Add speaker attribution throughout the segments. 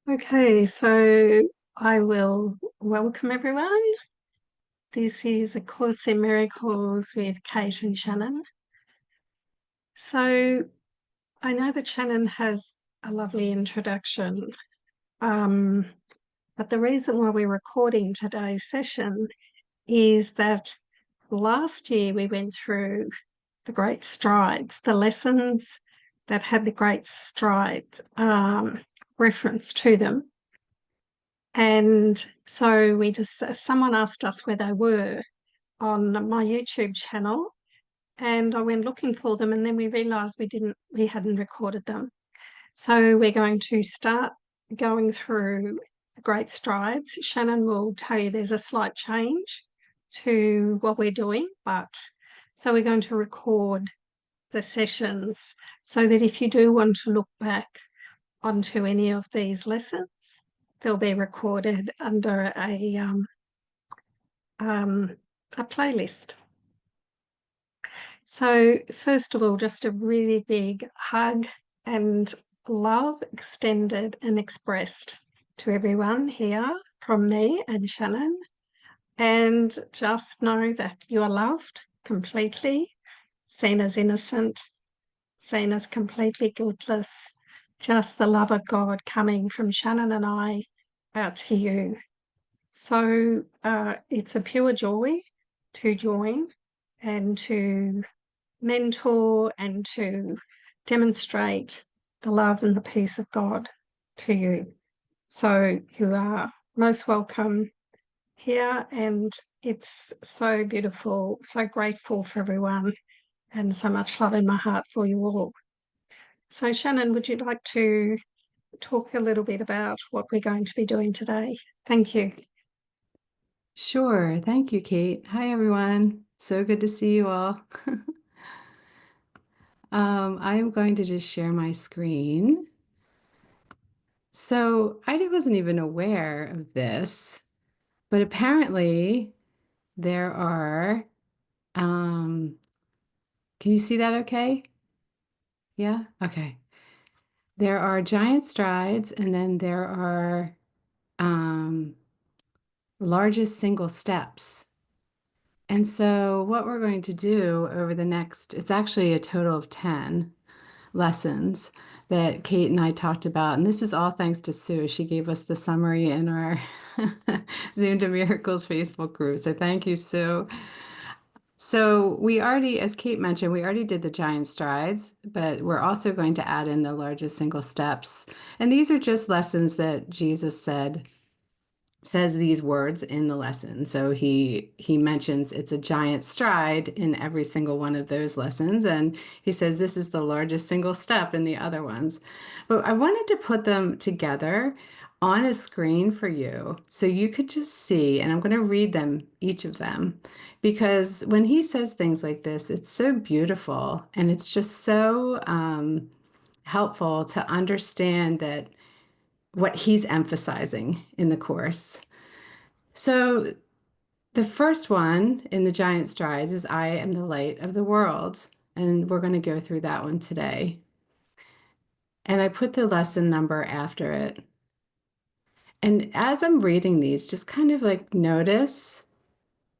Speaker 1: Okay, so I will welcome everyone. This is A Course in Miracles with Cate and Shannon. So I know that Shannon has a lovely introduction, but the reason why we're recording today's session is that last year we went through the great strides, the lessons that had the great strides reference to them. And so someone asked us where they were on my YouTube channel, and I went looking for them, and then we realised we hadn't recorded them. So we're going to start going through the great strides. Shannon will tell you there's a slight change to what we're doing, but so we're going to record the sessions so that if you do want to look back onto any of these lessons, they'll be recorded under a playlist. So first of all, just a really big hug and love extended and expressed to everyone here from me and Shannon. And just know that you are loved completely, seen as innocent, seen as completely guiltless, just the love of God coming from Shannon and I out to you. So it's a pure joy to join and to mentor and to demonstrate the love and the peace of God to you. So you are most welcome here, and it's so beautiful, so grateful for everyone, and so much love in my heart for you all. So Shannon, would you like to talk a little bit about what we're going to be doing today? Thank you.
Speaker 2: Sure. Thank you, Cate. Hi, everyone. So good to see you all. I am going to just share my screen. So I wasn't even aware of this, but apparently there are, can you see that okay? Yeah? Okay. There are giant strides, and then there are largest single steps. And so what we're going to do over the next, it's actually a total of 10 lessons that Cate and I talked about. And this is all thanks to Sue. She gave us the summary in our Zoom to Miracles Facebook group. So thank you, Sue. So we already, as Cate mentioned, we already did the giant strides, but we're also going to add in the largest single steps. And these are just lessons that Jesus says these words in the lesson. So he mentions it's a giant stride in every single one of those lessons, and he says this is the largest single step in the other ones. But I wanted to put them together on a screen for you so you could just see, and I'm going to read them, each of them, because when he says things like this, it's so beautiful and it's just so helpful to understand that what he's emphasizing in the course. So the first one in the giant strides is I am the light of the world. And we're going to go through that one today. And I put the lesson number after it. And as I'm reading these, just kind of like notice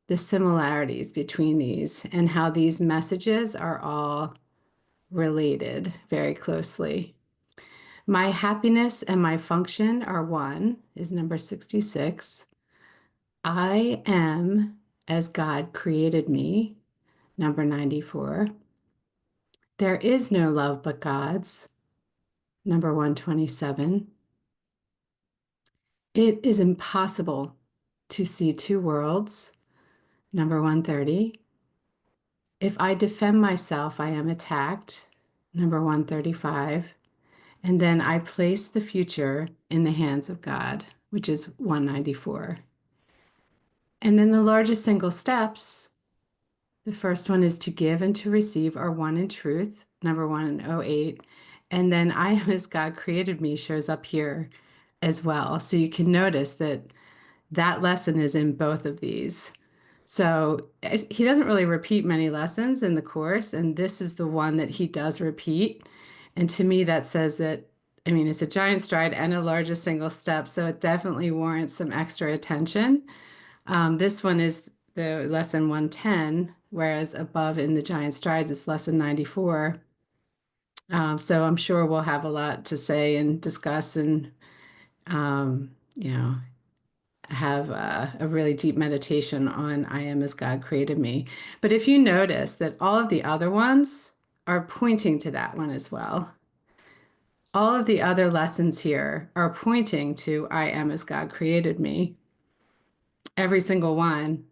Speaker 2: the similarities between these and how these messages are all related very closely. My happiness and my function are one, is number 66. I am as God created me, number 94. There is no love but God's, number 127. It is impossible to see two worlds, number 130. If I defend myself, I am attacked, number 135. And then I place the future in the hands of God, which is 194. And then the largest single steps, the first one is to give and to receive are one in truth, number 108. And then I am as God created me shows up here as well. So you can notice that that lesson is in both of these. So he doesn't really repeat many lessons in the course, and this is the one that he does repeat. And to me, that says that I mean, it's a giant stride and a largest single step, so it definitely warrants some extra attention. This one is the lesson 110, whereas above in the giant strides, it's lesson 94. So I'm sure we'll have a lot to say and discuss and, you know, have a really deep meditation on I am as God created me. But if you notice that all of the other ones are pointing to that one as well. All of the other lessons here are pointing to I am as God created me, every single one.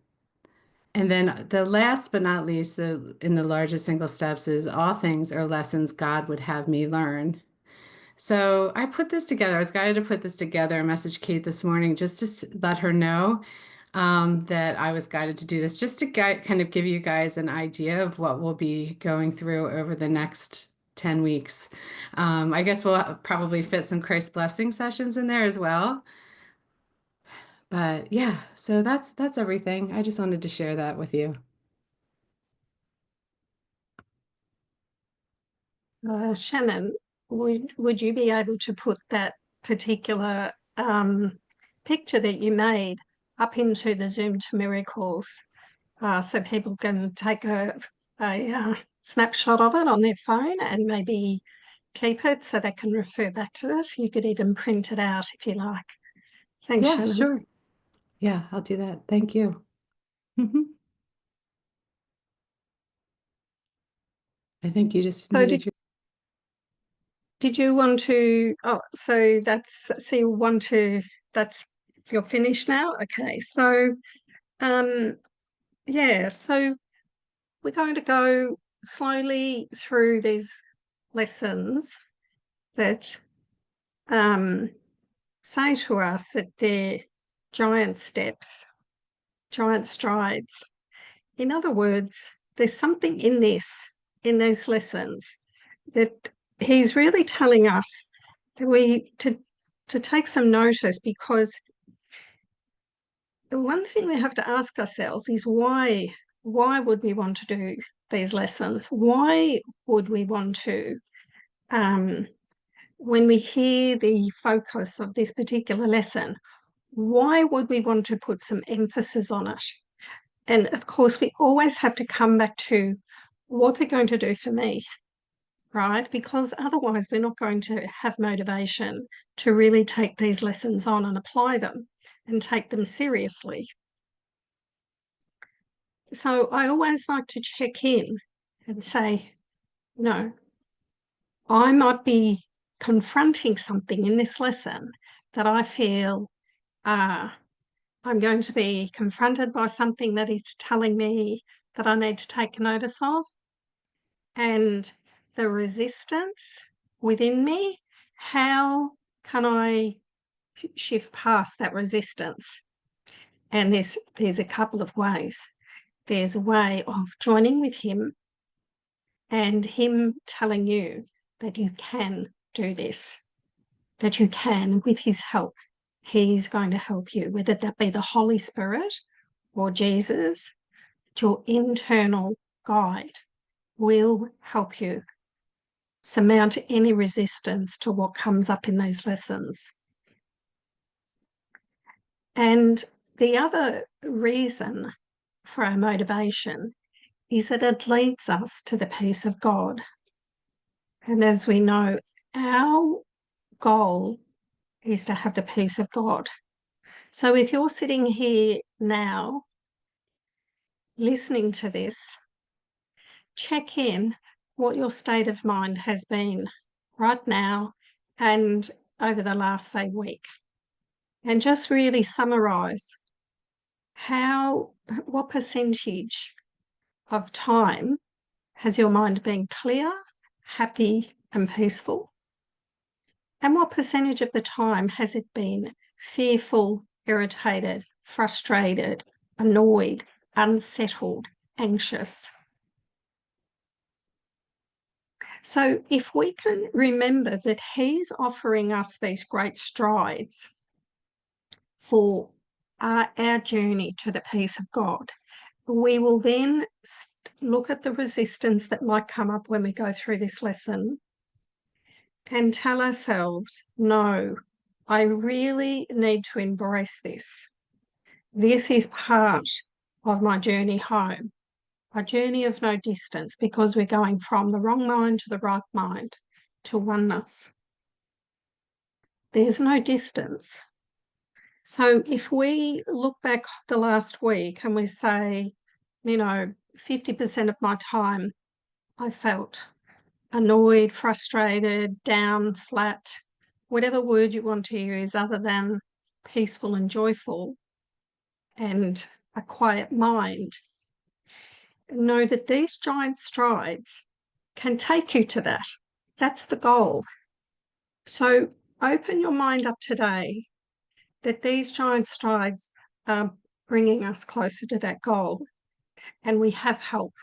Speaker 2: And then the last but not least, in the largest single steps is all things are lessons God would have me learn. So I put this together. I was guided to put this together. I messaged Cate this morning just to let her know that I was guided to do this, just to kind of give you guys an idea of what we'll be going through over the next 10 weeks. I guess we'll probably fit some Christ blessing sessions in there as well. But yeah, so that's everything. I just wanted to share that with you.
Speaker 1: Shannon, would you be able to put that particular picture that you made up into the Zoom to Miracles so people can take a snapshot of it on their phone and maybe keep it so they can refer back to it? You could even print it out if you like. Thanks,
Speaker 2: Yeah,
Speaker 1: Shannon.
Speaker 2: sure. Yeah, I'll do that. Thank you. I think you just
Speaker 1: So
Speaker 2: muted your.
Speaker 1: did you want to, oh, so you want to, that's, you're finished now? Okay, so, um, yeah, so we're going to go slowly through these lessons that say to us that they're giant steps, giant strides. In other words, there's something in in these lessons, that he's really telling us that to take some notice, because the one thing we have to ask ourselves is why. Why would we want to do these lessons? Why would we want to, um, when we hear the focus of this particular lesson, why would we want to put some emphasis on it? And of course, we always have to come back to what's it going to do for me, right? Because otherwise, we're not going to have motivation to really take these lessons on and apply them and take them seriously. So I always like to check in and say, no, I might be confronting something in this lesson that I feel I'm going to be confronted by something that is telling me that I need to take notice of. And the resistance within me, how can I shift past that resistance? And there's a couple of ways. There's a way of joining with him and him telling you that you can do this, that you can, with his help. He's going to help you, whether that be the Holy Spirit or Jesus. Your internal guide will help you surmount any resistance to what comes up in these lessons. And the other reason for our motivation is that it leads us to the peace of God. And as we know, our goal is to have the peace of God. So if you're sitting here now listening to this, check in what your state of mind has been right now and over the last, say, week. And just really summarise what percentage of time has your mind been clear, happy and peaceful? And what percentage of the time has it been fearful, irritated, frustrated, annoyed, unsettled, anxious? So if we can remember that he's offering us these great strides for our journey to the peace of God, we will then look at the resistance that might come up when we go through this lesson and tell ourselves, no, I really need to embrace this. This is part of my journey home, a journey of no distance, because we're going from the wrong mind to the right mind, to oneness. There's no distance. So if we look back the last week and we say, 50% of my time I felt annoyed, frustrated, down, flat, whatever word you want to use other than peaceful and joyful and a quiet mind, know that these giant strides can take you to that. That's the goal. So open your mind up today that these giant strides are bringing us closer to that goal. And we have help.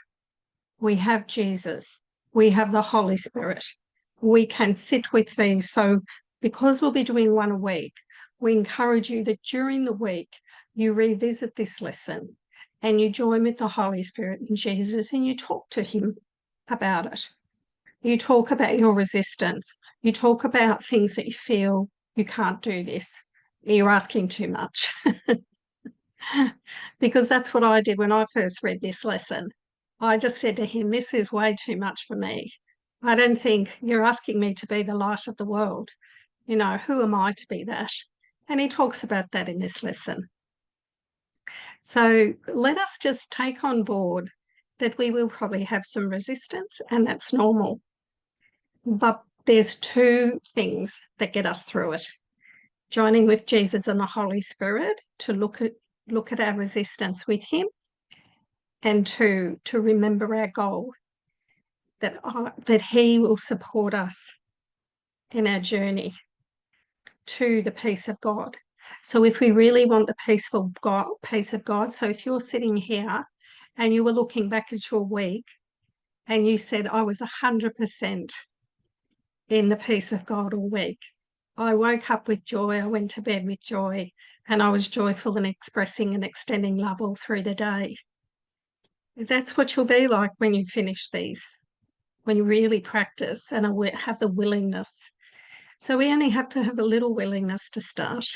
Speaker 1: We have Jesus. We have the Holy Spirit. We can sit with these. So because we'll be doing one a week, we encourage you that during the week, you revisit this lesson and you join with the Holy Spirit and Jesus and you talk to him about it. You talk about your resistance. You talk about things that you feel you can't do this. You're asking too much. Because that's what I did when I first read this lesson. I just said to him, this is way too much for me. I don't think you're asking me to be the light of the world. Who am I to be that? And he talks about that in this lesson. So let us just take on board that we will probably have some resistance, and that's normal. But there's two things that get us through it. Joining with Jesus and the Holy Spirit to look at our resistance with him, and to remember our goal, that he will support us in our journey to the peace of God. So if we really want the peace of God, so if you're sitting here and you were looking back at your week and you said, I was 100% in the peace of God all week. I woke up with joy, I went to bed with joy, and I was joyful and expressing and extending love all through the day. That's what you'll be like when you finish these, when you really practice and have the willingness. So we only have to have a little willingness to start.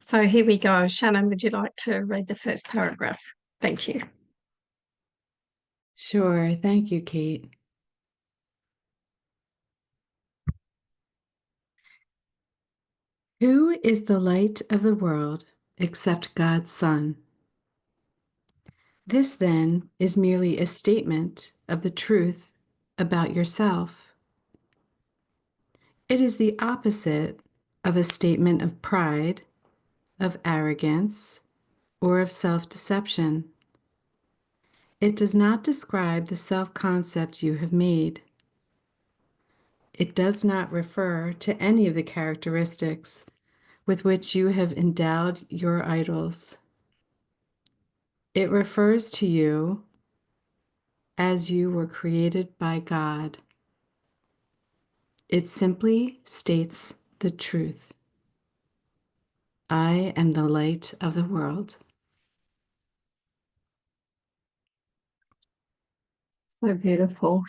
Speaker 1: So here we go. Shannon, would you like to read the first paragraph? Thank you.
Speaker 2: Sure. Thank you, Cate. Who is the light of the world except God's Son? This, then, is merely a statement of the truth about yourself. It is the opposite of a statement of pride, of arrogance, or of self-deception. It does not describe the self-concept you have made. It does not refer to any of the characteristics with which you have endowed your idols. It refers to you as you were created by God. It simply states the truth. I am the light of the world.
Speaker 1: So beautiful.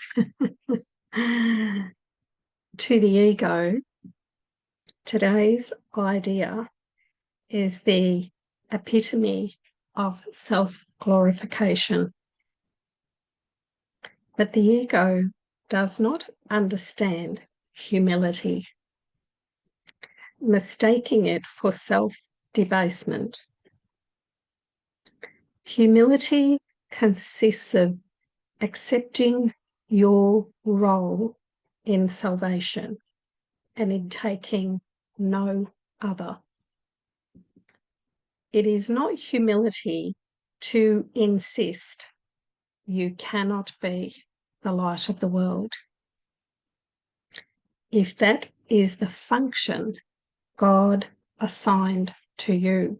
Speaker 1: To the ego, today's idea is the epitome of self-glorification. But the ego does not understand humility, mistaking it for self-debasement. Humility consists of accepting your role in salvation and in taking no other. It is not humility to insist you cannot be the light of the world. If that is the function God assigned to you,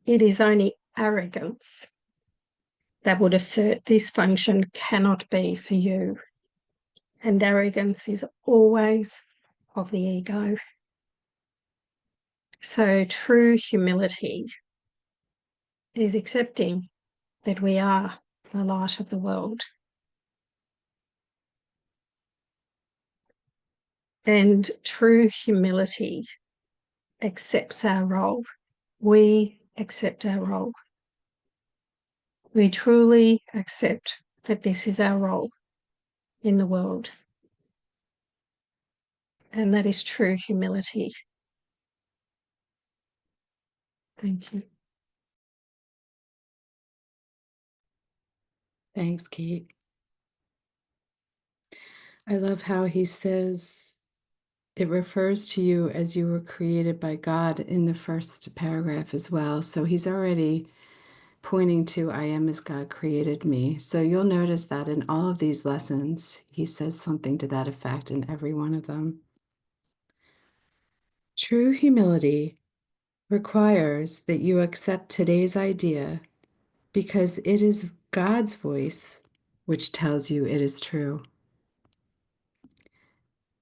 Speaker 1: it is only arrogance that would assert this function cannot be for you. And arrogance is always of the ego. So true humility is accepting that we are the light of the world. And true humility accepts our role. We accept our role. We truly accept that this is our role in the world. And that is true humility. Thank you.
Speaker 2: Thanks, Cate. I love how he says it refers to you as you were created by God in the first paragraph as well. So he's already pointing to I am as God created me. So you'll notice that in all of these lessons, he says something to that effect in every one of them. True humility requires that you accept today's idea because it is God's voice which tells you it is true.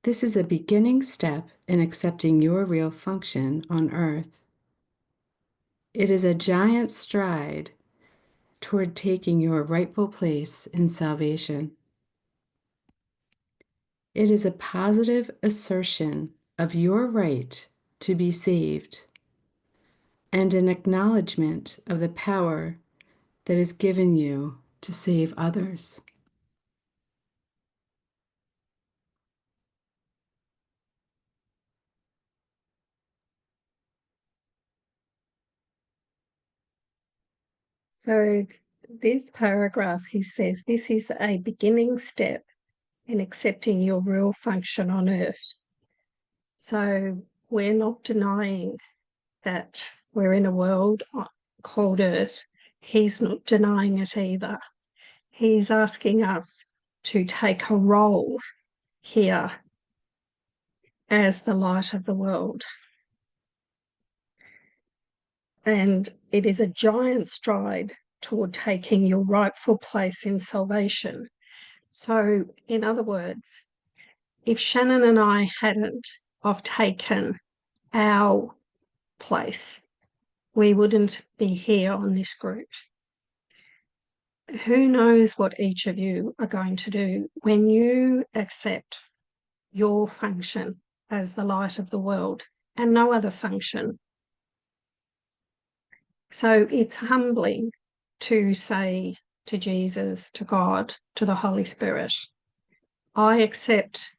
Speaker 2: This is a beginning step in accepting your real function on earth. It is a giant stride toward taking your rightful place in salvation. It is a positive assertion of your right to be saved and an acknowledgement of the power that is given you to save others.
Speaker 1: So this paragraph, he says, this is a beginning step in accepting your real function on earth. So we're not denying that we're in a world called Earth. He's not denying it either. He's asking us to take a role here as the light of the world. And it is a giant stride toward taking your rightful place in salvation. So, in other words, if Shannon and I hadn't have taken our place, we wouldn't be here on this group. Who knows what each of you are going to do when you accept your function as the light of the world and no other function. So it's humbling to say to Jesus, to God, to the Holy Spirit, I accept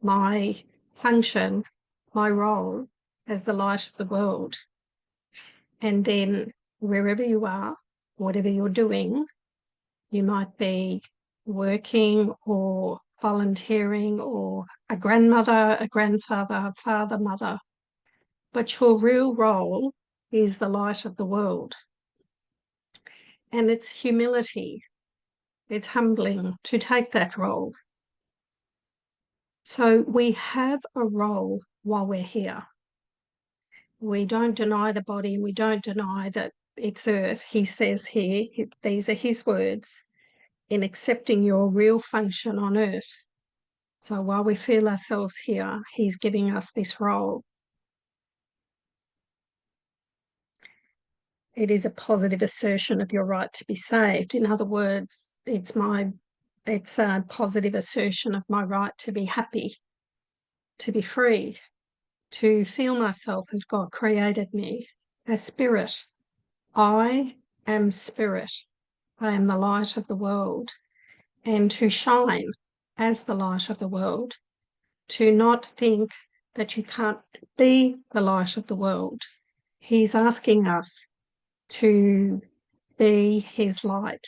Speaker 1: my function, my role as the light of the world. And then wherever you are, whatever you're doing, you might be working or volunteering or a grandmother, a grandfather, father, mother, but your real role is the light of the world. And it's humility, it's humbling to take that role. So we have a role while we're here. We don't deny the body, we don't deny that it's earth. He says here, these are his words, in accepting your real function on earth. So while we feel ourselves here, he's giving us this role. It is a positive assertion of your right to be saved. In other words, it's a positive assertion of my right to be happy, to be free, to feel myself as God created me, as spirit. I am spirit. I am the light of the world. And to shine as the light of the world, to not think that you can't be the light of the world. He's asking us to be his light,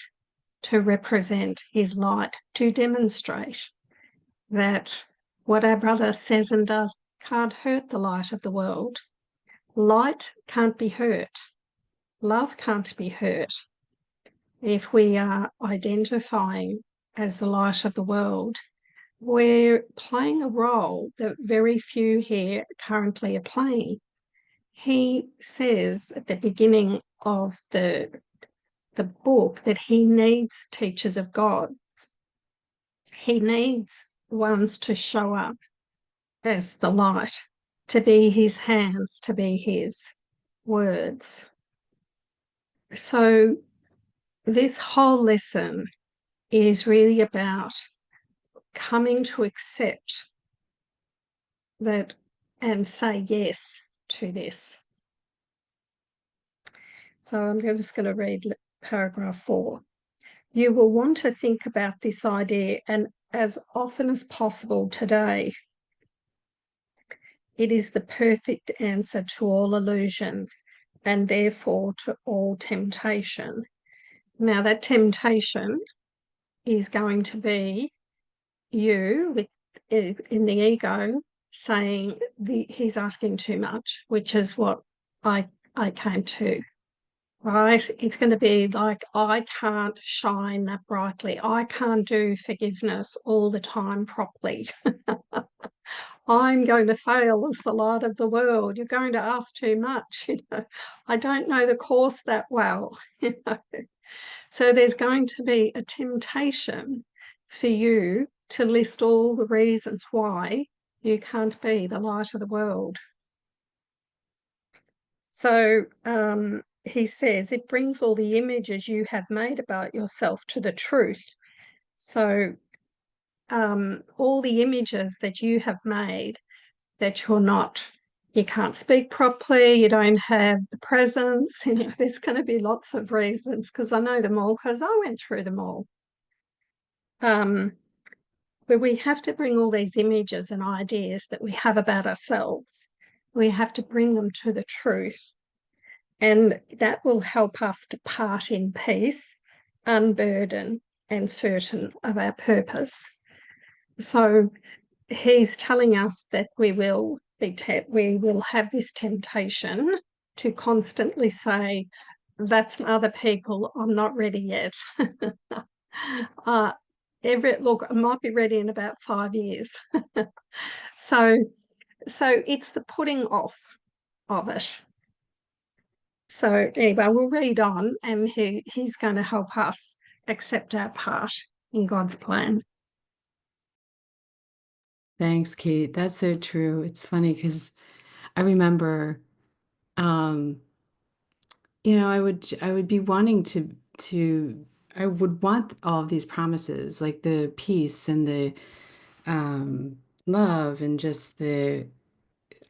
Speaker 1: to represent his light, to demonstrate that what our brother says and does can't hurt the light of the world. Light can't be hurt. Love can't be hurt. If we are identifying as the light of the world, we're playing a role that very few here currently are playing. He says at the beginning of the book that he needs teachers of God. He needs ones to show up as the light, to be his hands, to be his words. So this whole lesson is really about coming to accept that and say yes to this. So I'm just going to read paragraph 4. You will want to think about this idea and as often as possible today. It is the perfect answer to all illusions and therefore to all temptation. Now, that temptation is going to be you with, in the ego saying he's asking too much, which is what I came to. Right? It's going to be like, I can't shine that brightly. I can't do forgiveness all the time properly. I'm going to fail as the light of the world. You're going to ask too much. I don't know the course that well. So there's going to be a temptation for you to list all the reasons why you can't be the light of the world. So he says it brings all the images you have made about yourself to the truth. So all the images that you have made that you can't speak properly, you don't have the presence, there's going to be lots of reasons because I know them all because I went through them all. But we have to bring all these images and ideas that we have about ourselves, we have to bring them to the truth. And that will help us to part in peace, unburden, and certain of our purpose. So he's telling us that we will have this temptation to constantly say, that's other people, I'm not ready yet. Look, I might be ready in about 5 years. So it's the putting off of it. So anyway, we'll read on and he's going to help us accept our part in God's plan.
Speaker 2: Thanks, Cate. That's so true. It's funny because I remember, um, I would be wanting to I would want all of these promises, like the peace and the um, love and just the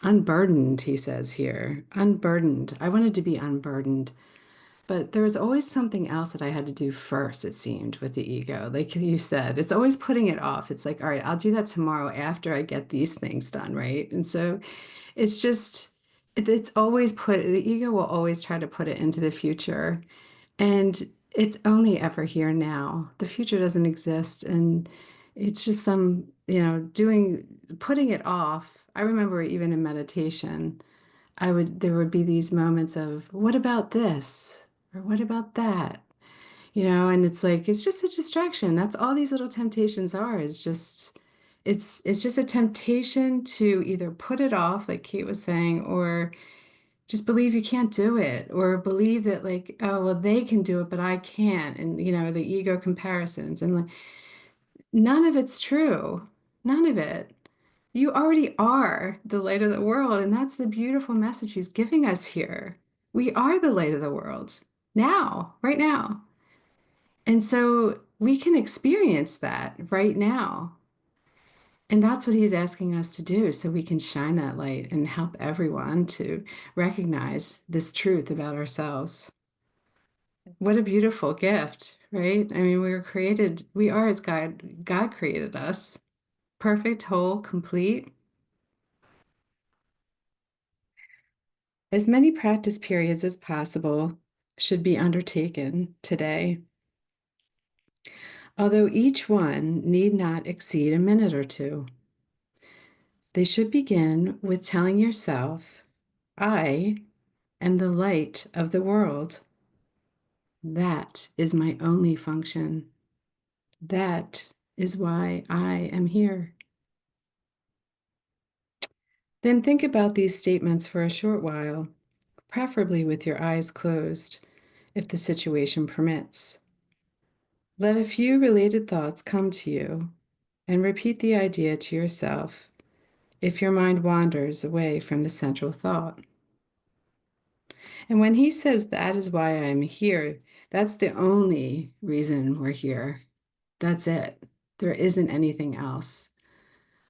Speaker 2: unburdened, he says here, unburdened. I wanted to be unburdened. But there was always something else that I had to do first, it seemed, with the ego. Like you said, it's always putting it off. It's like, all right, I'll do that tomorrow after I get these things done, right? And so it's just, it's always the ego will always try to put it into the future. And it's only ever here now. The future doesn't exist. And it's just putting it off. I remember even in meditation, there would be these moments of, what about this? Or what about that? And it's like, it's just a distraction. That's all these little temptations are, is just, it's just a temptation to either put it off, like Cate was saying, or just believe you can't do it, or believe that like, oh, well, they can do it, but I can't. And, the ego comparisons and like, none of it's true. None of it. You already are the light of the world, and that's the beautiful message he's giving us here. We are the light of the world now, right now. And so we can experience that right now. And that's what he's asking us to do so we can shine that light and help everyone to recognize this truth about ourselves. What a beautiful gift, right? I mean, we are as God created us, perfect, whole, complete. As many practice periods as possible should be undertaken today, although each one need not exceed a minute or two. They should begin with telling yourself, I am the light of the world. That is my only function. That is why I am here. Then think about these statements for a short while, preferably with your eyes closed, if the situation permits. Let a few related thoughts come to you and repeat the idea to yourself if your mind wanders away from the central thought. And when he says, that is why I'm here, that's the only reason we're here. That's it. There isn't anything else.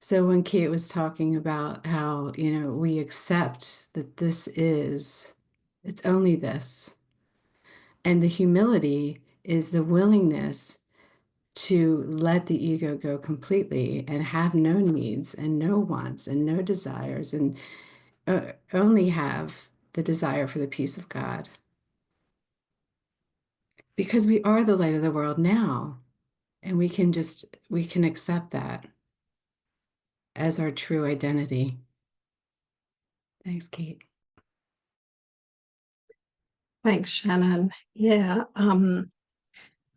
Speaker 2: So when Kate was talking about how, we accept that it's only this. And the humility is the willingness to let the ego go completely and have no needs and no wants and no desires and only have the desire for the peace of God. Because we are the light of the world now, and we can accept that as our true identity. Thanks, Kate.
Speaker 1: Thanks, Shannon. Yeah,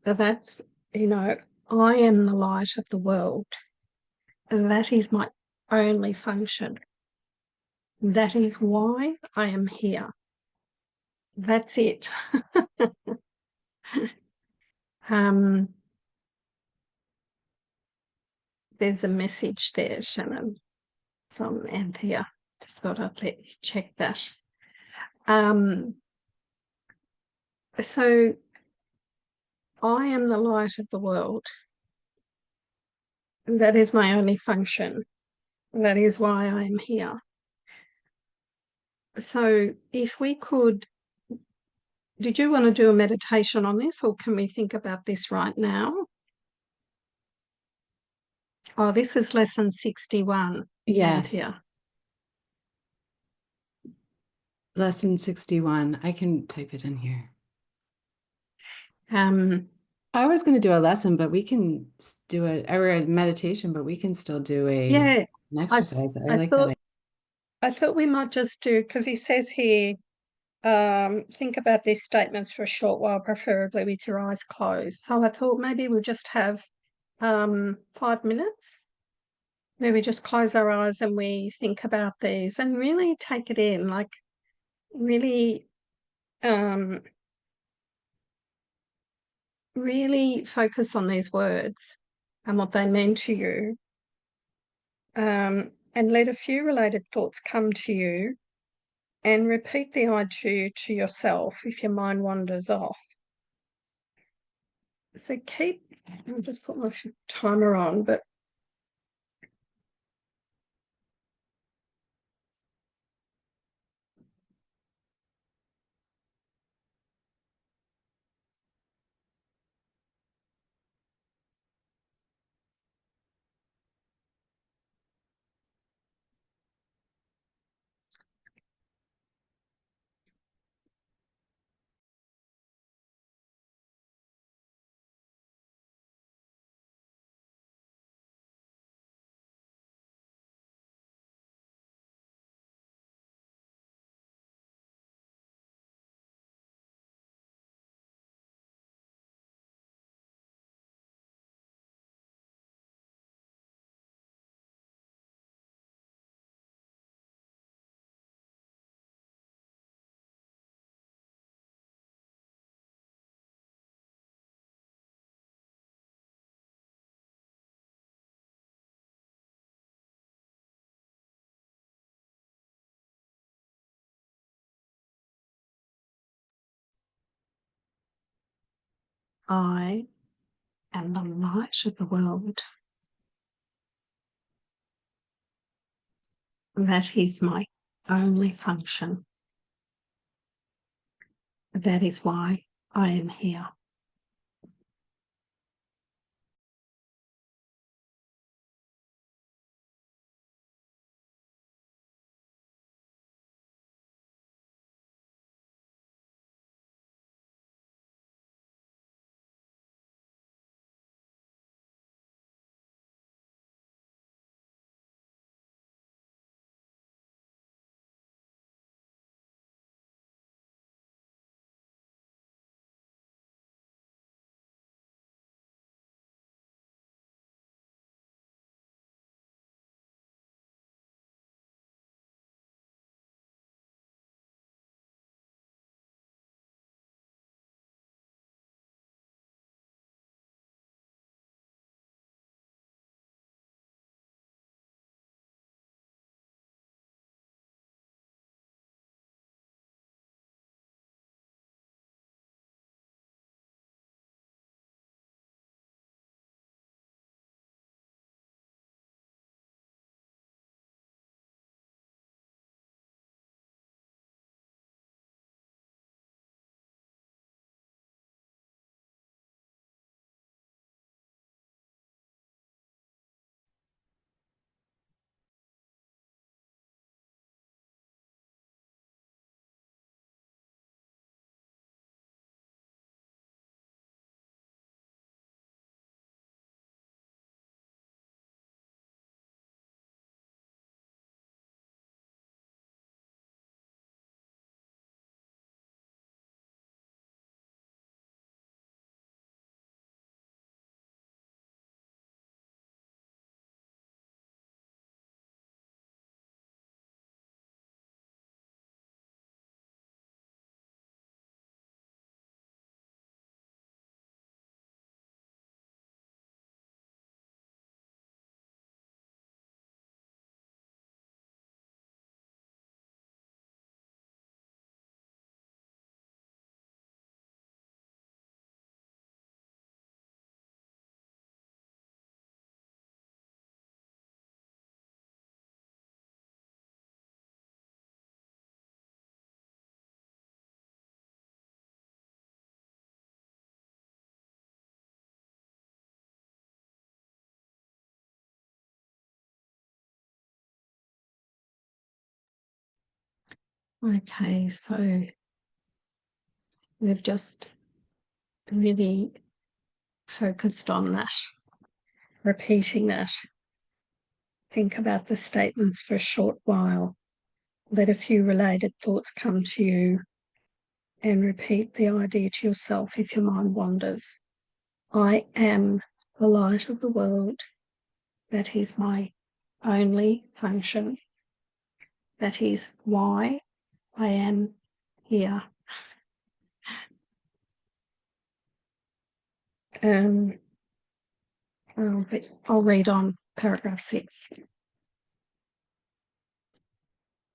Speaker 1: that's, I am the light of the world. That is my only function. That is why I am here. That's it. um, there's a message there, Shannon, from Anthea. Just thought I'd let you check that. So I am the light of the world. That is my only function. That is why I am here. So if we could, did you want to do a meditation on this, or can we think about this right now? Oh, this is lesson 61,
Speaker 2: Yes,
Speaker 1: Anthea.
Speaker 2: lesson 61. I can type it in here.
Speaker 1: Um,
Speaker 2: I was going to do a lesson, but we can do or a meditation, but we can still do
Speaker 1: yeah,
Speaker 2: an
Speaker 1: I,
Speaker 2: exercise. I
Speaker 1: I
Speaker 2: like that.
Speaker 1: thought I thought we might just do, because he says here, think about these statements for a short while, preferably with your eyes closed. So I thought maybe we'll just have 5 minutes where we just close our eyes and we think about these and really take it in, like really, really focus on these words and what they mean to you, and let a few related thoughts come to you, and repeat the I to yourself if your mind wanders off. So I'll just put my timer on, but I am the light of the world. That is my only function. That is why I am here. Okay, so we've just really focused on that, repeating that. Think about the statements for a short while. Let a few related thoughts come to you and repeat the idea to yourself if your mind wanders. I am the light of the world. That is my only function. That is why I am here. Um, I'll read on paragraph 6.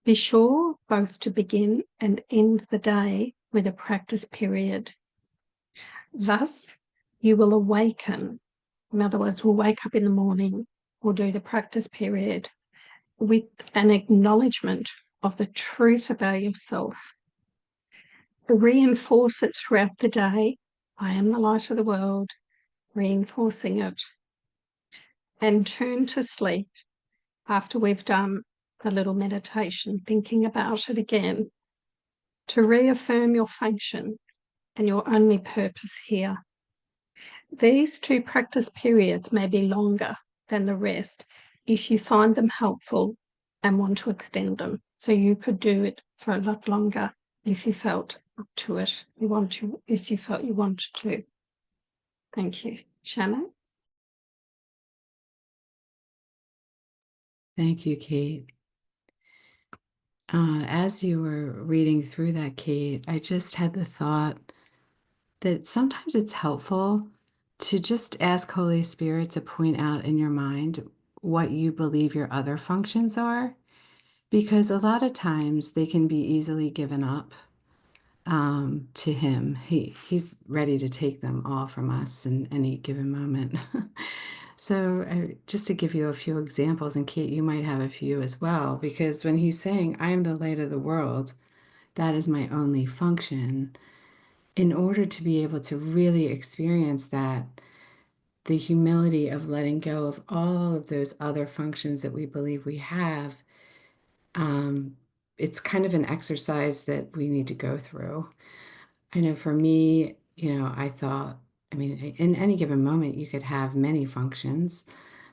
Speaker 1: Be sure both to begin and end the day with a practice period. Thus, you will awaken. In other words, we'll wake up in the morning, we'll do the practice period with an acknowledgement of the truth about yourself. Reinforce it throughout the day. I am the light of the world, reinforcing it. And turn to sleep after we've done a little meditation, thinking about it again, to reaffirm your function and your only purpose here. These 2 practice periods may be longer than the rest if you find them helpful and want to extend them. So you could do it for a lot longer if you felt up to it. If you felt you wanted to. Thank you. Shannon?
Speaker 2: Thank you, Cate. As you were reading through that, Cate, I just had the thought that sometimes it's helpful to just ask Holy Spirit to point out in your mind what you believe your other functions are, because a lot of times they can be easily given up to Him. He's ready to take them all from us in any given moment. So just to give you a few examples, and Cate, you might have a few as well, because when He's saying, I am the light of the world, that is my only function. In order to be able to really experience that, the humility of letting go of all of those other functions that we believe we have, it's kind of an exercise that we need to go through. I know for me, I thought, I mean, in any given moment, you could have many functions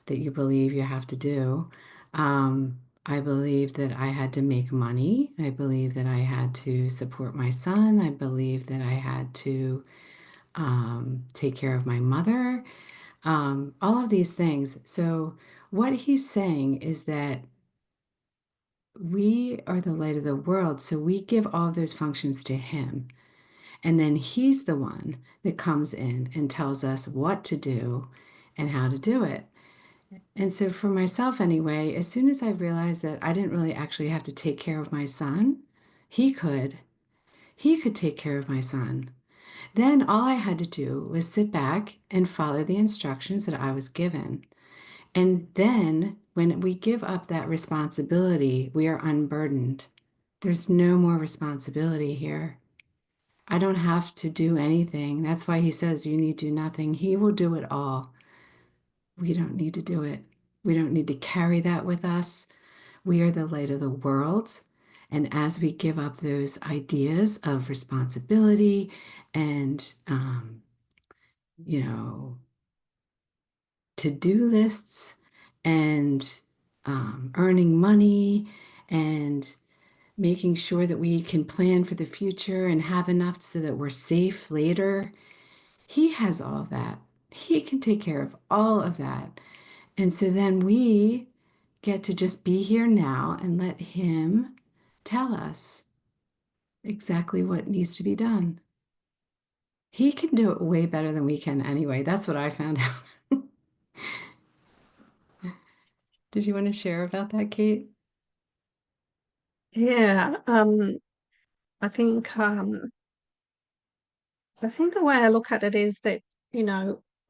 Speaker 2: that you believe you have to do. I believe that I had to make money. I believe that I had to support my son. I believe that I had to take care of my mother, all of these things. So, what he's saying is that we are the light of the world. So, we give all of those functions to him. And then he's the one that comes in and tells us what to do and how to do it. And so, for myself anyway, as soon as I realized that I didn't really actually have to take care of my son, he could. He could take care of my son. Then all I had to do was sit back and follow the instructions that I was given. And then when we give up that responsibility, we are unburdened. There's no more responsibility here. I don't have to do anything. That's why he says you need do nothing. He will do it all. We don't need to do it. We don't need to carry that with us. We are the light of the world. And as we give up those ideas of responsibility and, you know, to-do lists and earning money and making sure that we can plan for the future and have enough so that we're safe later, he has all of that. He can take care of all of that. And so then we get to just be here now and let him tell us exactly what needs to be done. He can do it way better than we can anyway. That's what I found out. Did you want to share about that, Cate?
Speaker 1: Yeah, I think um, I think the way I look at it is that,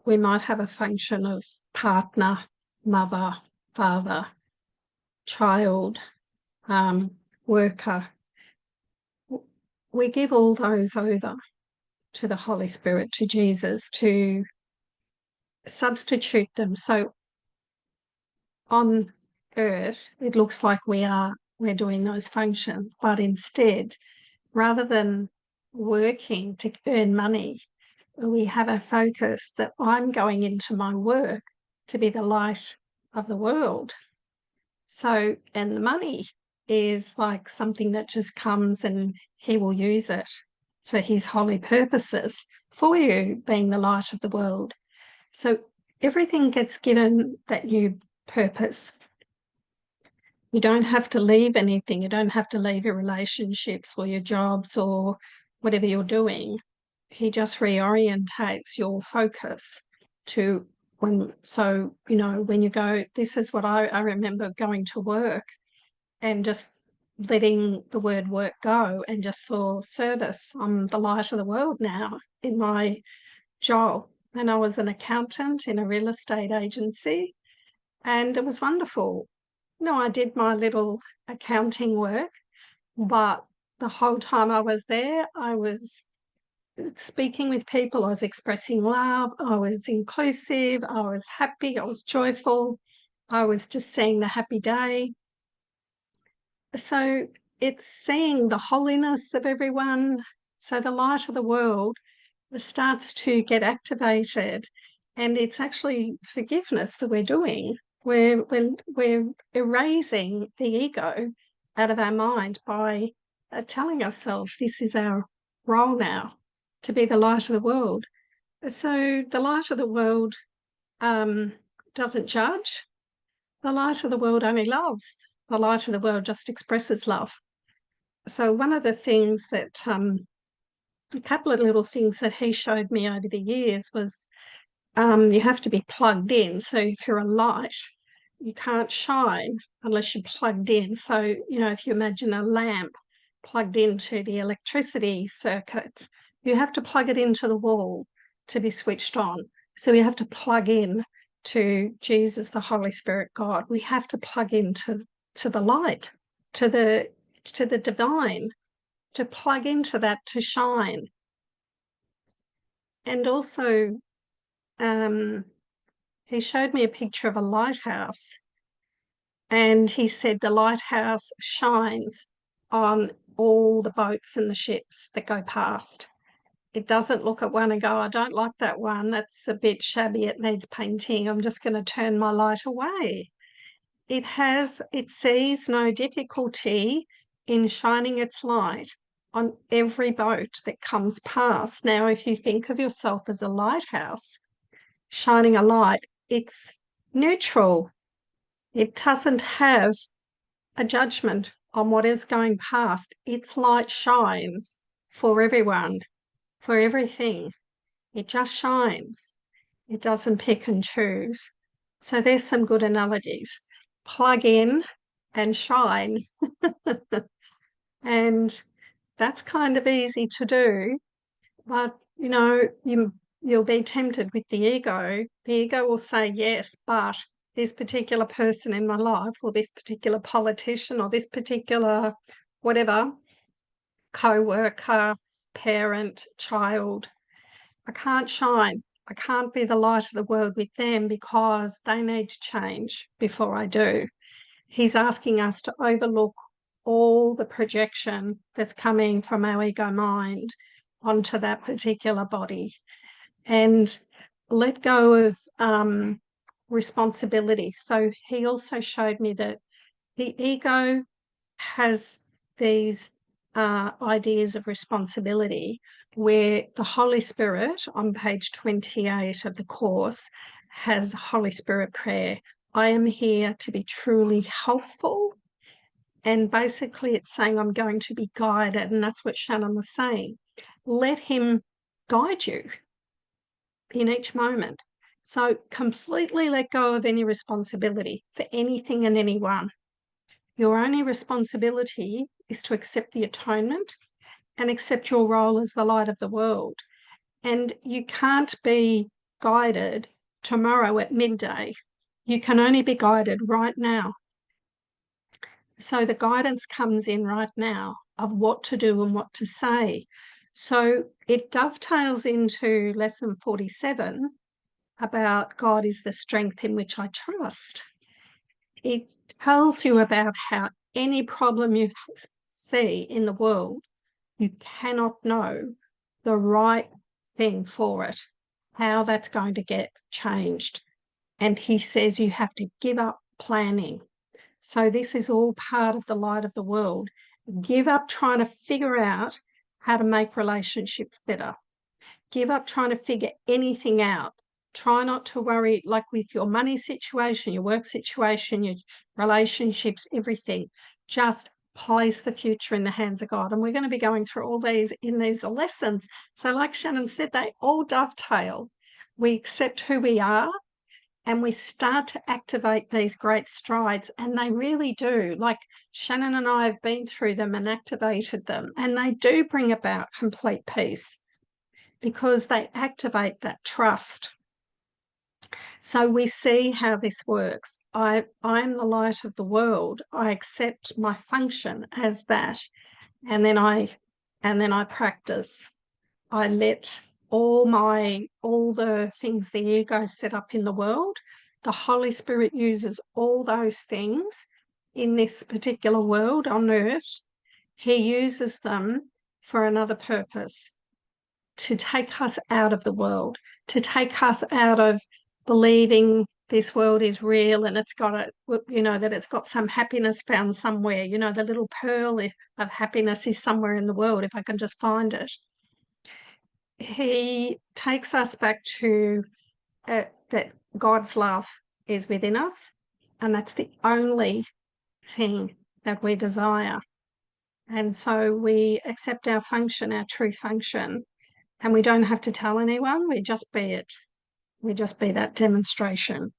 Speaker 1: we might have a function of partner, mother, father, child, worker. We give all those over to the Holy Spirit, to Jesus, to substitute them. So on earth, it looks like we are we're doing those functions, but instead, rather than working to earn money, we have a focus that I'm going into my work to be the light of the world. So, and the money is like something that just comes and he will use it for his holy purposes for you being the light of the world. So everything gets given that new purpose. You don't have to leave anything. You don't have to leave your relationships or your jobs or whatever you're doing. He just reorientates your focus to when, so, you know, when you go, this is what I remember going to work and just letting the word work go and just saw service. I'm the light of the world now in my job. And I was an accountant in a real estate agency, and it was wonderful. No, I did my little accounting work, but the whole time I was there, I was speaking with people, I was expressing love, I was inclusive, I was happy, I was joyful, I was just seeing the happy day. So it's seeing the holiness of everyone. So the light of the world starts to get activated, and it's actually forgiveness that we're doing. We're erasing the ego out of our mind by telling ourselves this is our role now, to be the light of the world. So the light of the world doesn't judge. The light of the world only loves. The light of the world just expresses love. So one of the things that a couple of little things that he showed me over the years was you have to be plugged in. So if you're a light, you can't shine unless you're plugged in. So, you know, if you imagine a lamp plugged into the electricity circuits, you have to plug it into the wall to be switched on. So we have to plug in to Jesus, the Holy Spirit, God. We have to plug into the light, to the divine, to plug into that to shine. And also, he showed me a picture of a lighthouse, and he said the lighthouse shines on all the boats and the ships that go past. It doesn't look at one and go, I don't like that one. That's a bit shabby. It needs painting. I'm just going to turn my light away. It sees no difficulty in shining its light on every boat that comes past. Now, if you think of yourself as a lighthouse shining a light, it's neutral. It doesn't have a judgment on what is going past. Its light shines for everyone, for everything. It just shines. It doesn't pick and choose. So there's some good analogies. Plug in and shine. And that's kind of easy to do, but you know, you'll be tempted with the ego. The ego will say, yes, but this particular person in my life, or this particular politician, or this particular whatever, co-worker, parent, child, I can't shine. I can't be the light of the world with them because they need to change before I do. He's asking us to overlook all the projection that's coming from our ego mind onto that particular body and let go of responsibility. So he also showed me that the ego has these ideas of responsibility, where the Holy Spirit on page 28 of the course has Holy Spirit prayer. I am here to be truly helpful. And basically it's saying I'm going to be guided. And that's what Shannon was saying. Let him guide you in each moment. So completely let go of any responsibility for anything and anyone. Your only responsibility is to accept the atonement and accept your role as the light of the world. And you can't be guided tomorrow at midday. You can only be guided right now. So the guidance comes in right now of what to do and what to say. So it dovetails into lesson 47 about God is the strength in which I trust. It tells you about how any problem you see in the world, you cannot know the right thing for it, how that's going to get changed. And he says you have to give up planning. So this is all part of the light of the world. Give up trying to figure out how to make relationships better. Give up trying to figure anything out. Try not to worry, like with your money situation, your work situation, your relationships, everything. Just place the future in the hands of God. And we're going to be going through all these in these lessons. So like Shannon said, they all dovetail. We accept who we are and we start to activate these great strides, and they really do. Like Shannon and I have been through them and activated them, and they do bring about complete peace because they activate that trust. So we see how this works. I'm the light of the world. I accept my function as that, and then I practice. I let all the things the ego set up in the world, the Holy Spirit uses all those things in this particular world on earth. He uses them for another purpose, to take us out of the world, to take us out of believing this world is real and it's got that it's got some happiness found somewhere. The little pearl of happiness is somewhere in the world if I can just find it. He takes us back to that God's love is within us, and that's the only thing that we desire. And so we accept our function, our true function, and we don't have to tell anyone. We just be it. We just be that demonstration.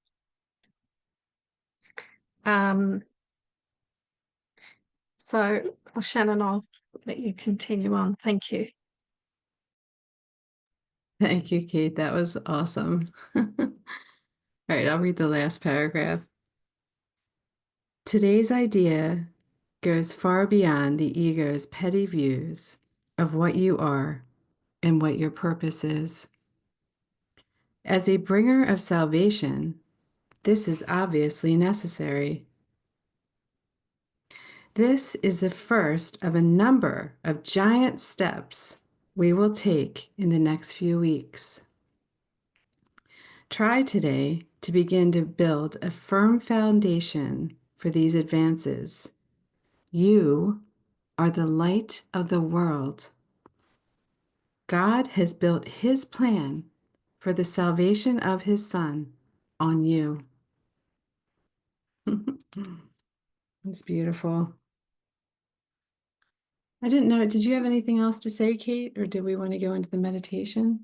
Speaker 1: So, Shannon, I'll let you continue on. Thank you.
Speaker 2: Thank you, Cate. That was awesome. All right, I'll read the last paragraph. Today's idea goes far beyond the ego's petty views of what you are and what your purpose is. As a bringer of salvation, this is obviously necessary. This is the first of a number of giant steps we will take in the next few weeks. Try today to begin to build a firm foundation for these advances. You are the light of the world. God has built His plan for the salvation of His Son on you. It's beautiful. I didn't know. Did you have anything else to say, Cate, or did we want to go into the meditation?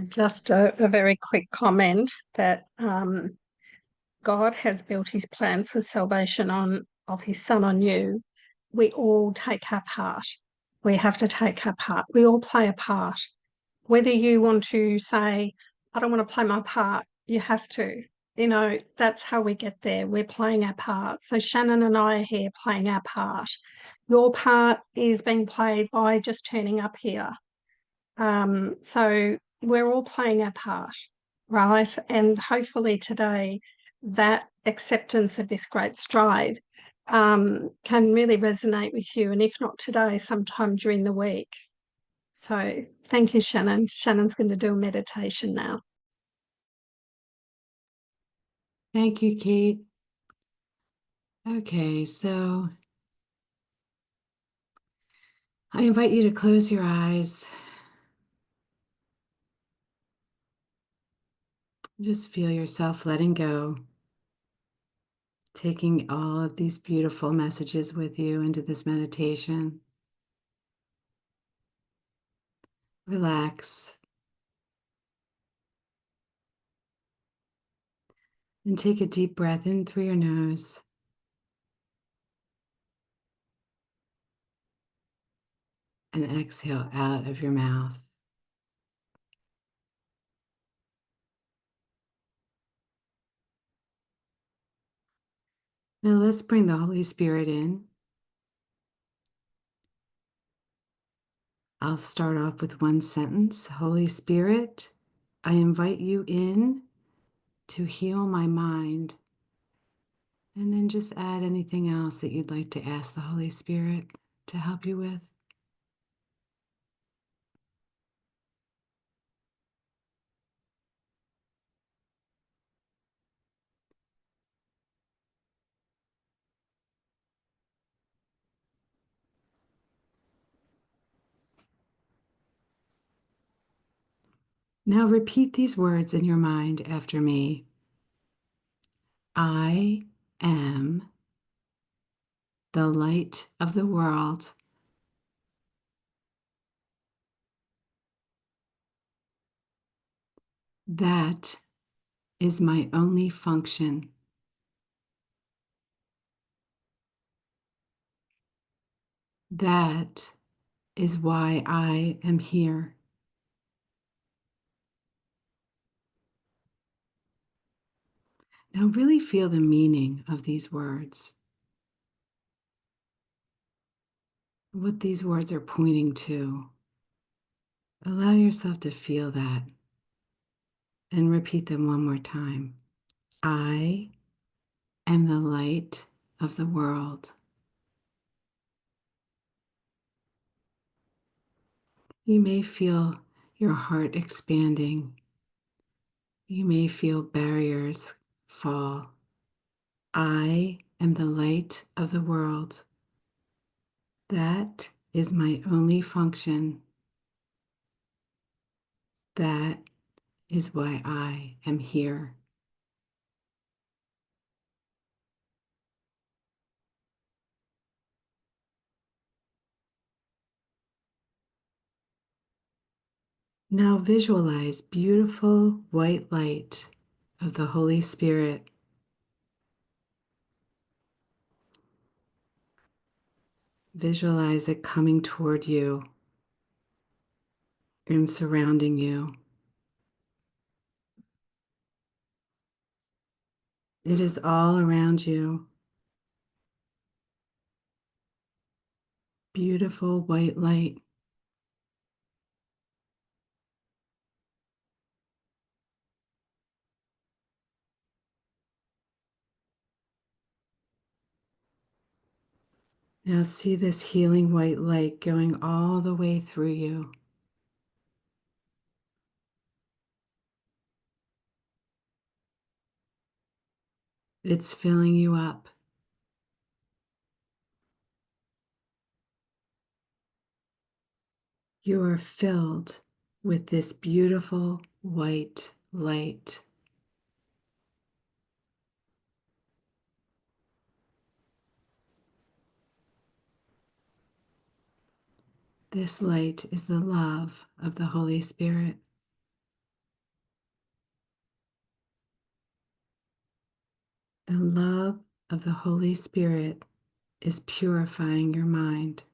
Speaker 1: Just a very quick comment that God has built his plan for salvation of his Son on you. We all take our part. We have to take our part. We all play a part. Whether you want to say, I don't want to play my part, you have to. That's how we get there. We're playing our part. So Shannon and I are here playing our part. Your part is being played by just turning up here. So we're all playing our part, right? And hopefully today that acceptance of this great stride can really resonate with you. And if not today, sometime during the week. So thank you, Shannon. Shannon's going to do a meditation now.
Speaker 2: Thank you, Cate. Okay, so I invite you to close your eyes. Just feel yourself letting go, taking all of these beautiful messages with you into this meditation. Relax and take a deep breath in through your nose. And exhale out of your mouth. Now let's bring the Holy Spirit in. I'll start off with one sentence. Holy Spirit, I invite you in to heal my mind. And then And just add anything else that you'd like to ask the Holy Spirit to help you with. Now repeat these words in your mind after me. I am the light of the world. That is my only function. That is why I am here. Now really feel the meaning of these words, what these words are pointing to. Allow yourself to feel that and repeat them one more time. I am the light of the world. You may feel your heart expanding. You may feel barriers fall. I am the light of the world. That is my only function. That is why I am here. Now visualize beautiful white light of the Holy Spirit. Visualize it coming toward you and surrounding you. It is all around you. Beautiful white light. Now see this healing white light going all the way through you. It's filling you up. You are filled with this beautiful white light. This light is the love of the Holy Spirit. The love of the Holy Spirit is purifying your mind.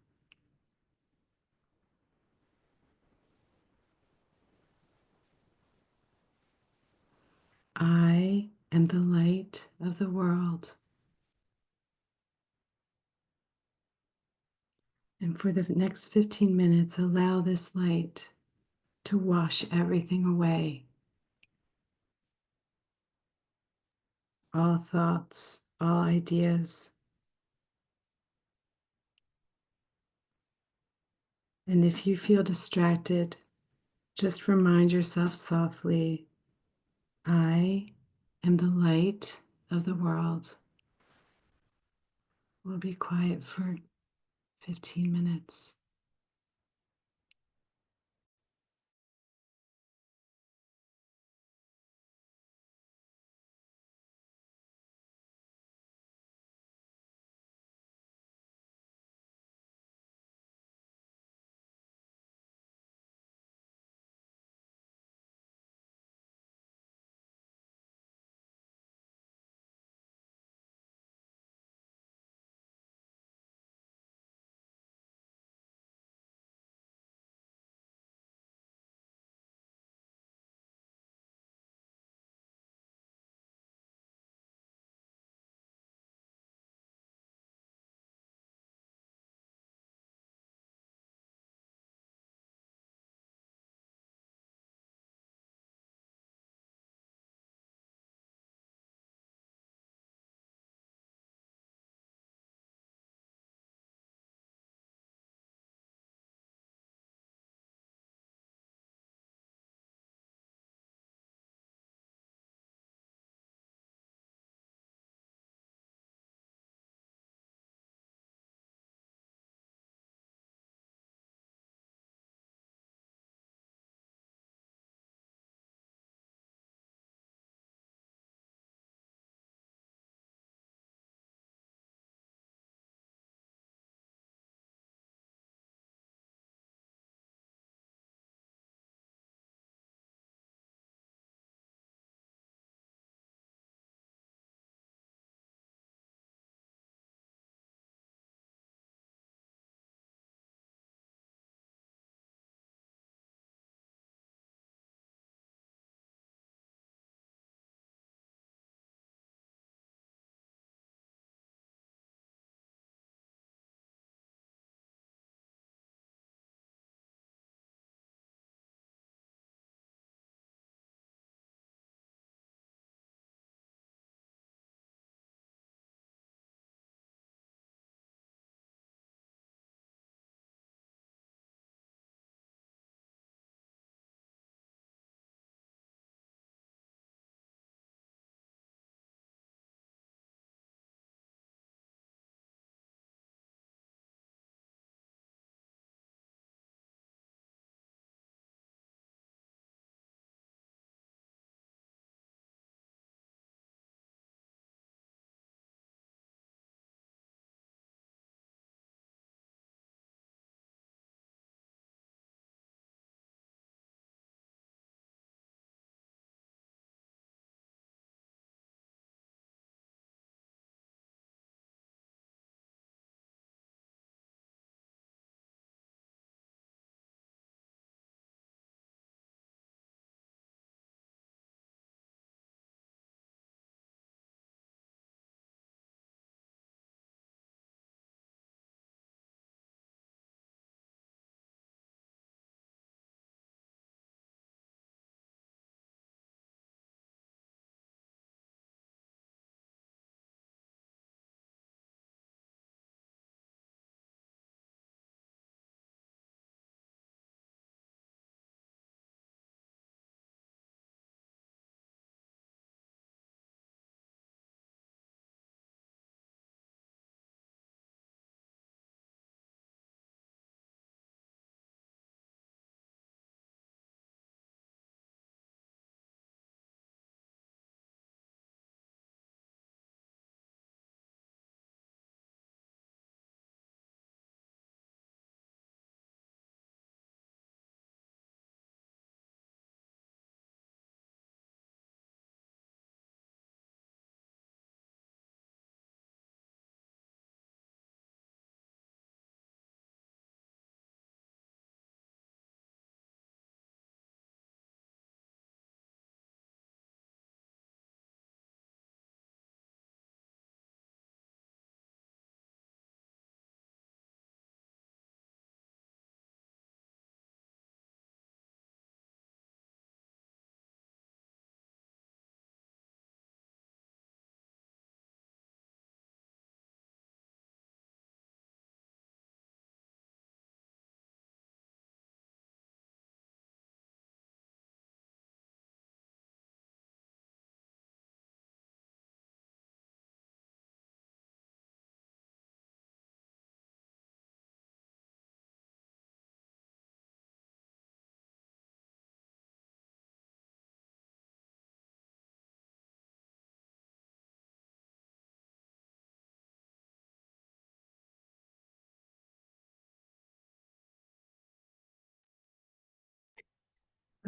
Speaker 2: I am the light of the world. And for the next 15 minutes, allow this light to wash everything away. All thoughts, all ideas. And if you feel distracted, just remind yourself softly, I am the light of the world. We'll be quiet for 15 minutes.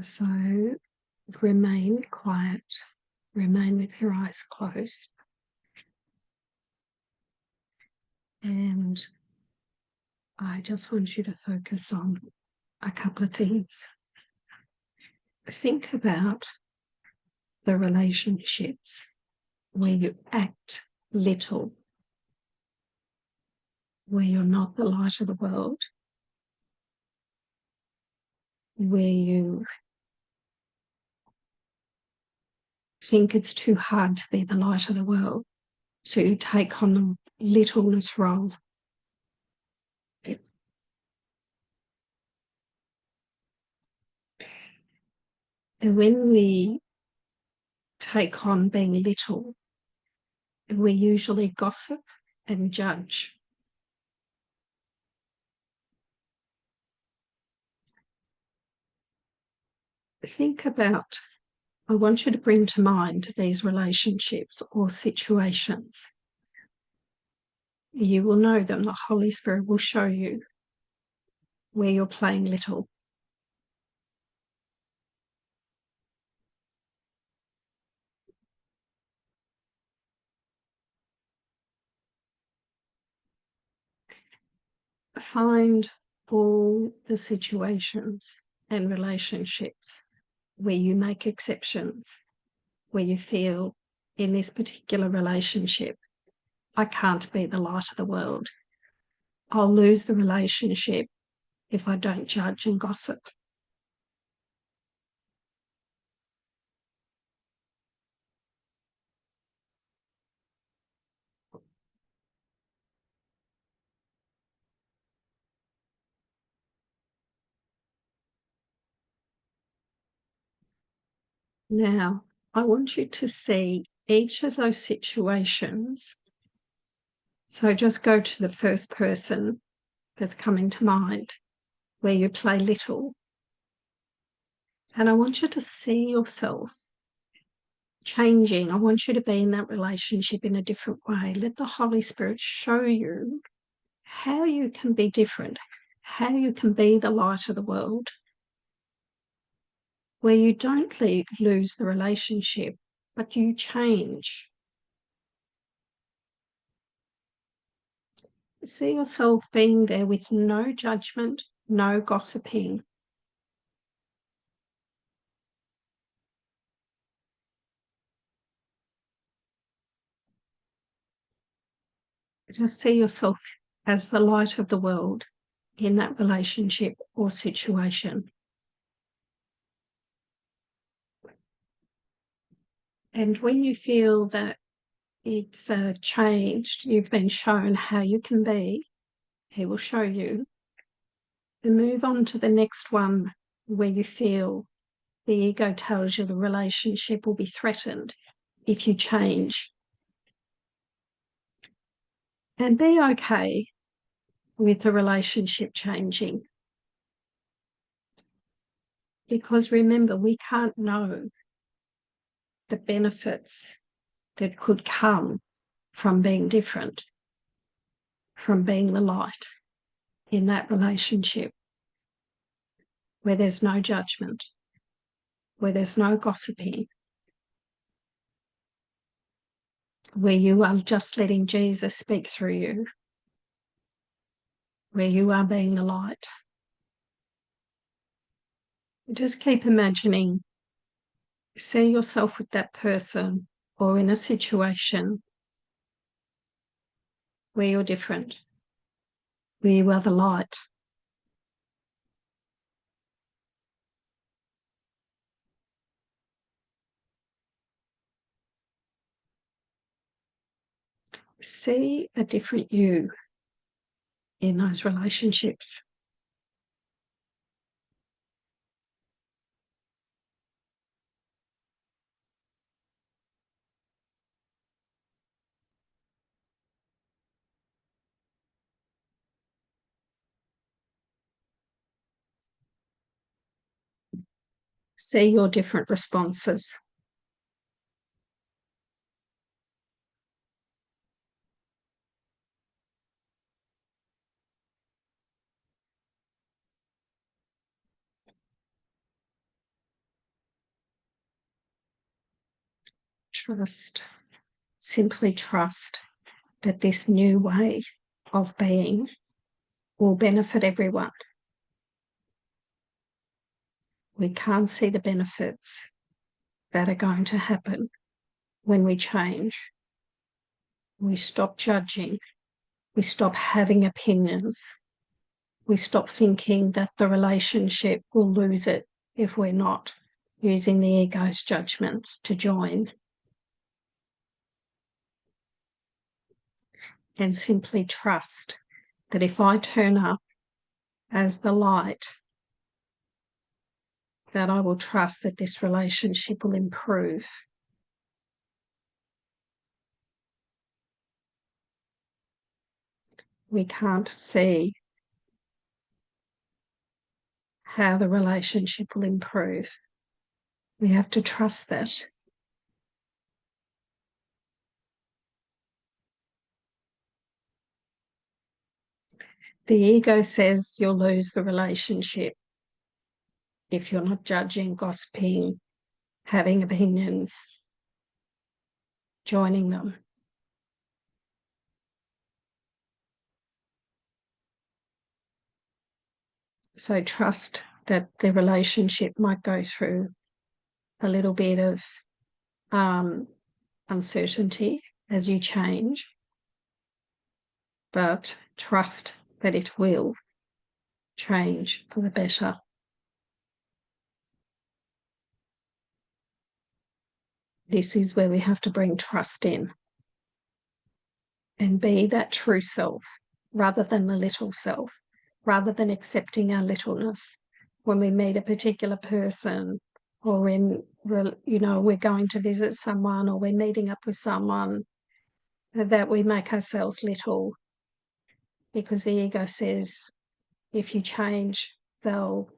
Speaker 1: So remain quiet, remain with your eyes closed. And I just want you to focus on a couple of things. Think about the relationships where you act little, where you're not the light of the world, where you think it's too hard to be the light of the world, so you take on the littleness role. And when we take on being little, we usually gossip and judge. Think about, I want you to bring to mind these relationships or situations. You will know them. The Holy Spirit will show you where you're playing little. Find all the situations and relationships where you make exceptions, where you feel in this particular relationship, I can't be the light of the world. I'll lose the relationship if I don't judge and gossip. Now, I want you to see each of those situations. So just go to the first person that's coming to mind where you play little. And I want you to see yourself changing. I want you to be in that relationship in a different way. Let the Holy Spirit show you how you can be different, how you can be the light of the world, where you don't lose the relationship, but you change. See yourself being there with no judgment, no gossiping. Just see yourself as the light of the world in that relationship or situation. And when you feel that it's changed, you've been shown how you can be, he will show you. And move on to the next one where you feel the ego tells you the relationship will be threatened if you change. And be okay with the relationship changing. Because remember, we can't know the benefits that could come from being different, from being the light in that relationship where there's no judgment, where there's no gossiping, where you are just letting Jesus speak through you, where you are being the light. Just keep imagining, see yourself with that person or in a situation where you're different, where you are the light. See a different you in those relationships. See your different responses. Trust. Simply trust that this new way of being will benefit everyone. We can't see the benefits that are going to happen when we change. We stop judging. We stop having opinions. We stop thinking that the relationship will lose it if we're not using the ego's judgments to join. And simply trust that if I turn up as the light, that I will trust that this relationship will improve. We can't see how the relationship will improve. We have to trust that. The ego says you'll lose the relationship if you're not judging, gossiping, having opinions, joining them. So trust that the relationship might go through a little bit of uncertainty as you change, but trust that it will change for the better. This is where we have to bring trust in and be that true self rather than the little self, rather than accepting our littleness when we meet a particular person or we're going to visit someone or we're meeting up with someone, that we make ourselves little because the ego says if you change, they'll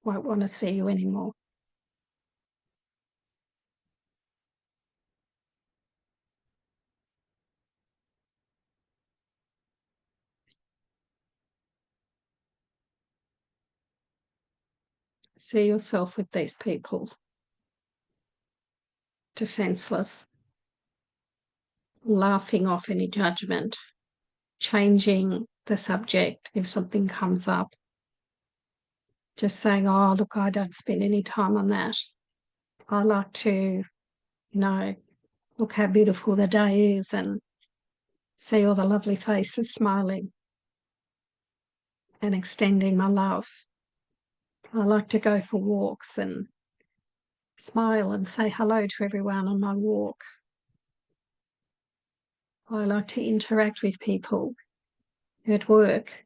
Speaker 1: won't want to see you anymore. See yourself with these people, defenseless, laughing off any judgment, changing the subject if something comes up, just saying, oh, look, I don't spend any time on that. I like to, look how beautiful the day is and see all the lovely faces smiling and extending my love. I like to go for walks and smile and say hello to everyone on my walk. I like to interact with people at work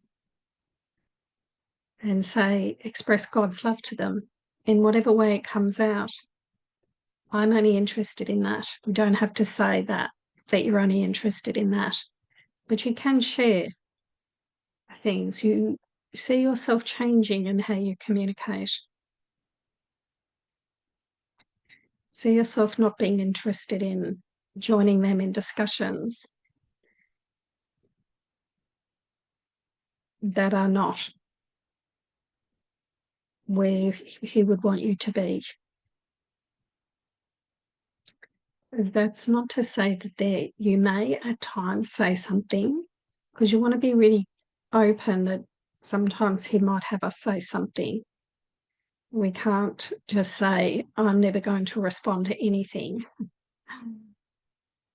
Speaker 1: and express God's love to them in whatever way it comes out. I'm only interested in that. You don't have to say that you're only interested in that, but you can share things. You see yourself changing in how you communicate. See yourself not being interested in joining them in discussions that are not where he would want you to be. That's not to say that you may at times say something, because you want to be really open that sometimes he might have us say something. We can't just say, I'm never going to respond to anything.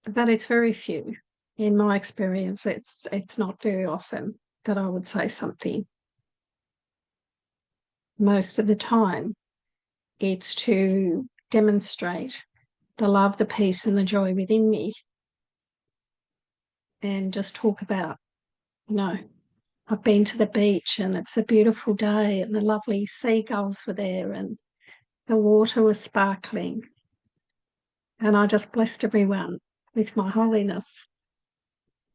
Speaker 1: But it's very few. In my experience, it's not very often that I would say something. Most of the time, it's to demonstrate the love, the peace, and the joy within me, and just talk about, I've been to the beach and it's a beautiful day and the lovely seagulls were there and the water was sparkling. And I just blessed everyone with my holiness.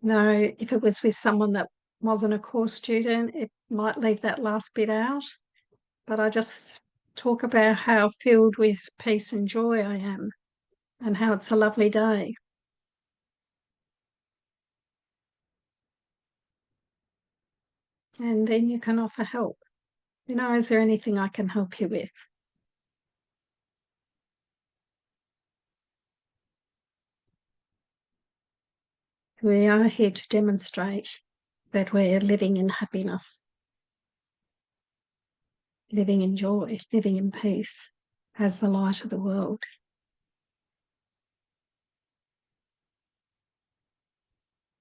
Speaker 1: If it was with someone that wasn't a course student, it might leave that last bit out. But I just talk about how filled with peace and joy I am and how it's a lovely day. And then you can offer help. Is there anything I can help you with? We are here to demonstrate that we're living in happiness, living in joy, living in peace as the light of the world.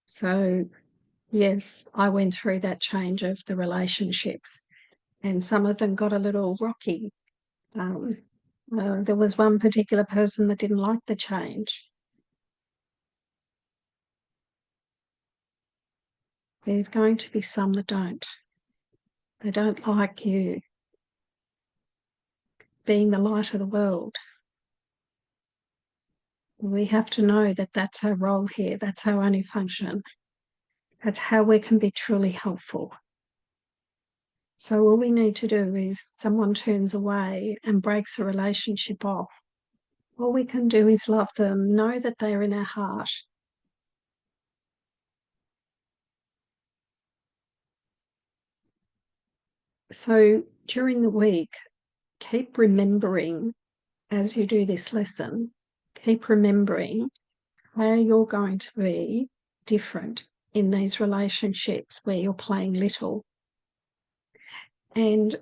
Speaker 1: So, yes, I went through that change of the relationships, and some of them got a little rocky. There was one particular person that didn't like the change. There's going to be some that don't. They don't like you being the light of the world. We have to know that that's our role here. That's our only function. That's how we can be truly helpful. So all we need to do is someone turns away and breaks a relationship off. All we can do is love them, know that they're in our heart. So during the week, keep remembering as you do this lesson, keep remembering how you're going to be different in these relationships where you're playing little. And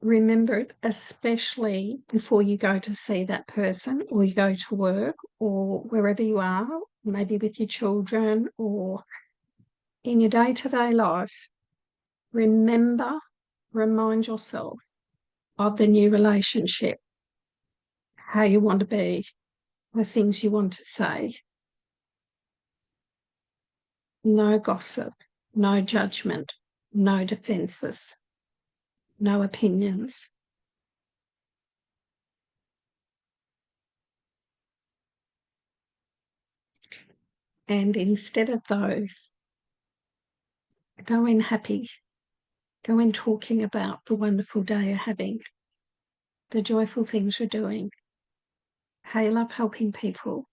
Speaker 1: remember it, especially before you go to see that person or you go to work or wherever you are, maybe with your children or in your day-to-day life. Remember, remind yourself of the new relationship, how you want to be, the things you want to say. No gossip, no judgment, no defences, no opinions. And instead of those, go in happy, go in talking about the wonderful day you're having, the joyful things you're doing, how you love helping people,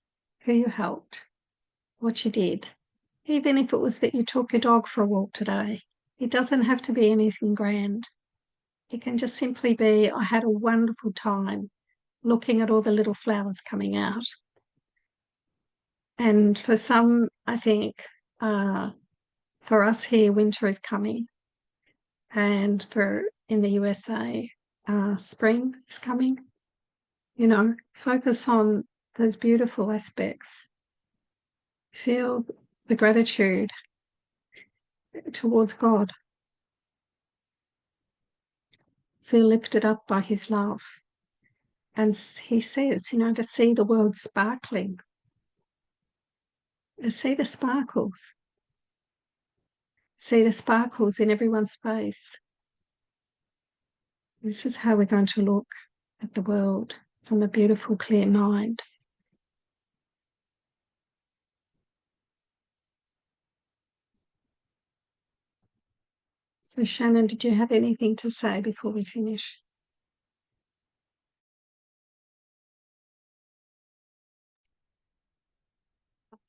Speaker 1: who you helped, what you did. Even if it was that you took your dog for a walk today, it doesn't have to be anything grand. It can just simply be, I had a wonderful time looking at all the little flowers coming out. And for some, I think, for us here, winter is coming. And for in the USA, spring is coming. You know, focus on those beautiful aspects. Feel the gratitude towards God. Feel lifted up by his love. And he says, you know, to see the world sparkling, to see the sparkles in everyone's face. This is how we're going to look at the world from a beautiful, clear mind. So, Shannon, did you have anything to say before we finish?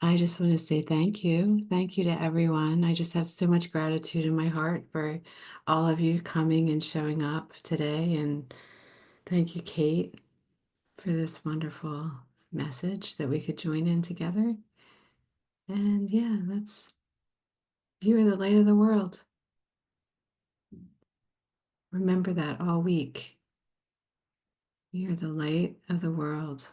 Speaker 2: I just want to say thank you. Thank you to everyone. I just have so much gratitude in my heart for all of you coming and showing up today. And thank you, Cate, for this wonderful message that we could join in together. And yeah, you are the light of the world. Remember that all week. You are the light of the world.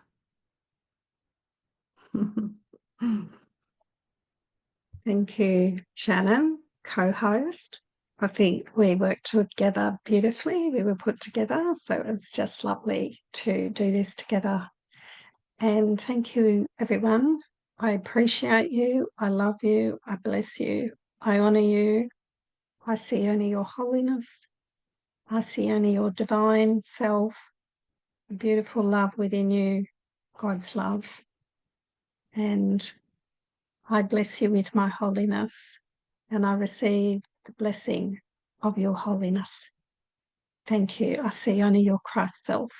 Speaker 1: Thank you, Shannon, co-host. I think we worked together beautifully. We were put together, so it was just lovely to do this together. And thank you, everyone. I appreciate you. I love you. I bless you. I honour you. I see only your holiness. I see only your divine self, beautiful love within you, God's love. And I bless you with my holiness, and I receive the blessing of your holiness. Thank you. I see only your Christ self,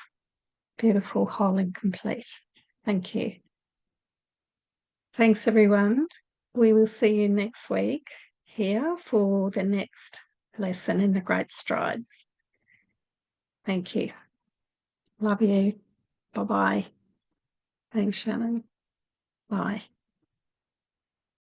Speaker 1: beautiful, whole, and complete. Thank you. Thanks, everyone. We will see you next week here for the next lesson in the Great Strides. Thank you. Love you. Bye-bye. Thanks, Shannon. Bye.